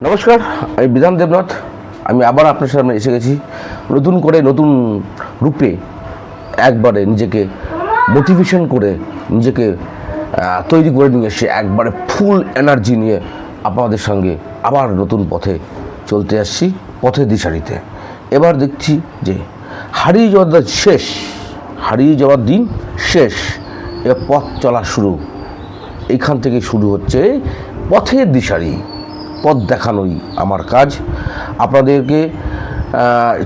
নমস্কার, আমি বিধান দেবনাথ। আমি আবার আপনার সামনে এসে গেছি নতুন করে নতুন রূপে একবারে নিজেকে মোটিভেশন করে নিজেকে তৈরি করে নিয়ে এসে একবারে ফুল এনার্জি নিয়ে আপনাদের সঙ্গে আবার নতুন পথে চলতে আসছি, পথে দিশারিতে। এবার দেখছি যে হারিয়ে যাওয়ার দিন শেষ, এবার পথ চলা শুরু। এইখান থেকে শুরু হচ্ছে পথের দিশারি, পথ দেখানোই আমার কাজ। আপনাদেরকে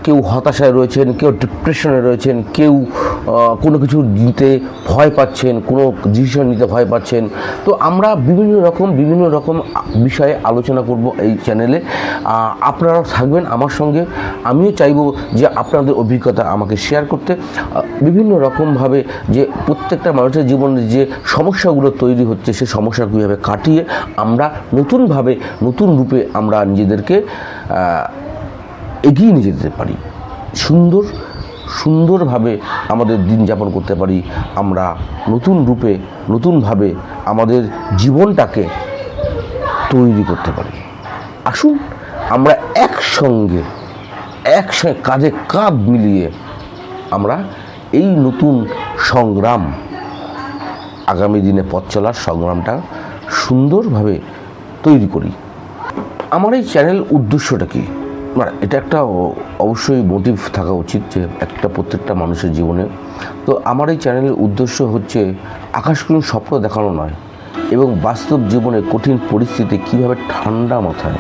কেউ হতাশায় রয়েছেন, কেউ ডিপ্রেশনে রয়েছেন, কেউ কোনো কিছু নিতে ভয় পাচ্ছেন, কোনো ডিসিশন নিতে ভয় পাচ্ছেন। তো আমরা বিভিন্ন রকম বিষয়ে আলোচনা করব এই চ্যানেলে। আপনারাও থাকবেন আমার সঙ্গে। আমিও চাইবো যে আপনাদের অভিজ্ঞতা আমাকে শেয়ার করতে, বিভিন্ন রকমভাবে যে প্রত্যেকটা মানুষের জীবনে যে সমস্যাগুলো তৈরি হচ্ছে সেই সমস্যা কীভাবে কাটিয়ে আমরা নতুনভাবে নতুন রূপে আমরা নিজেদেরকে এগিয়ে নিয়ে যেতে পারি, সুন্দরভাবে আমাদের দিন যাপন করতে পারি। আমরা নতুন রূপে নতুনভাবে আমাদের জীবনটাকে তৈরি করতে পারি। আসুন আমরা একসঙ্গে কাঁধে কাঁধ মিলিয়ে আমরা এই নতুন সংগ্রাম, আগামী দিনে পথ চলার সংগ্রামটা সুন্দরভাবে তৈরি করি। আমার এই চ্যানেল উদ্দেশ্যটা কি? মানে এটা একটা অবশ্যই মোটিভ থাকা উচিত যে প্রত্যেকটা মানুষের জীবনে। তো আমার এই চ্যানেলের উদ্দেশ্য হচ্ছে আকাশকুসুম স্বপ্ন দেখানো নয়, এবং বাস্তব জীবনে কঠিন পরিস্থিতি কীভাবে ঠান্ডা মাথায়,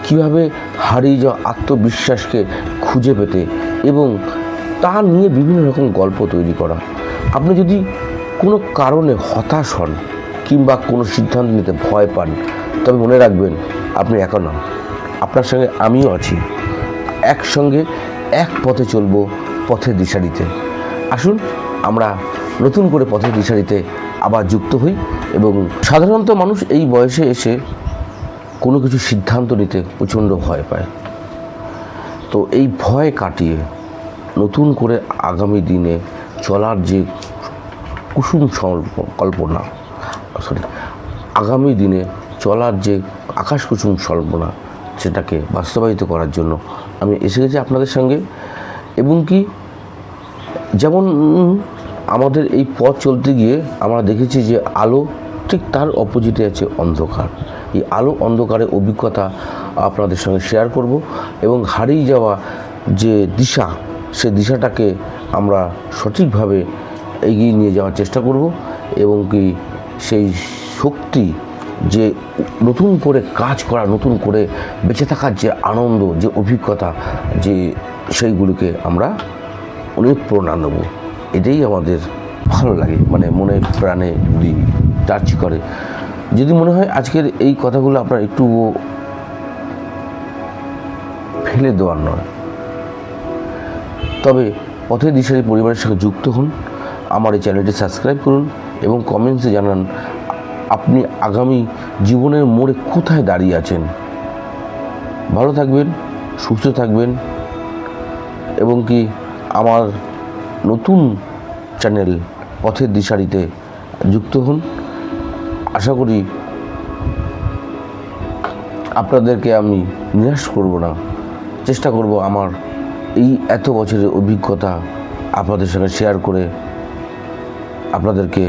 কীভাবে হারিয়ে যাওয়া আত্মবিশ্বাসকে খুঁজে পেতে এবং তা নিয়ে বিভিন্ন রকম গল্প তৈরি করা। আপনি যদি কোনো কারণে হতাশ হন কিংবা কোনো সিদ্ধান্ত নিতে ভয় পান, তবে মনে রাখবেন আপনি একা নন, আপনার সঙ্গে আমিও আছি। একসঙ্গে এক পথে চলবো, পথের দিশারিতে। আসুন আমরা নতুন করে পথের দিশারিতে আবার যুক্ত হই। এবং সাধারণত মানুষ এই বয়সে এসে কোনো কিছু সিদ্ধান্ত নিতে প্রচণ্ড ভয় পায়। তো এই ভয় কাটিয়ে নতুন করে আগামী দিনে চলার যে আগামী দিনে চলার যে আকাশ কুসুম কল্পনা, সেটাকে বাস্তবায়িত করার জন্য আমি এসে গেছি আপনাদের সঙ্গে। এবং কি যেমন আমাদের এই পথ চলতে গিয়ে আমরা দেখেছি যে আলো, ঠিক তার অপোজিটে আছে অন্ধকার। এই আলো অন্ধকারের অভিজ্ঞতা আপনাদের সঙ্গে শেয়ার করব, এবং হারিয়ে যাওয়া যে দিশা, সে দিশাটাকে আমরা সঠিকভাবে এগিয়ে নিয়ে যাওয়ার চেষ্টা করব। এবং কি সেই শক্তি, যে নতুন করে কাজ করা, নতুন করে বেঁচে থাকার যে আনন্দ, যে অভিজ্ঞতা, যে সেইগুলিকে আমরা অনেক প্রেরণা নেব। এটাই আমাদের ভালো লাগে, মানে মনে প্রাণে টাচ করে। যদি মনে হয় আজকের এই কথাগুলো আপনার একটু ফেলে দেওয়ার নয়, তবে পথের দিশারি পরিবারের সঙ্গে যুক্ত হন, আমার এই চ্যানেলটি সাবস্ক্রাইব করুন এবং কমেন্টসে জানান আপনি আগামী জীবনের মোড়ে কোথায় দাঁড়িয়ে আছেন। ভালো থাকবেন, সুস্থ থাকবেন, এবং কি আমার নতুন চ্যানেল পথের দিশারিতে যুক্ত হন। আশা করি আপনাদেরকে আমি নিরাশ করব না, চেষ্টা করব আমার এই এত বছরের অভিজ্ঞতা আপনাদের সঙ্গে শেয়ার করে আপনাদেরকে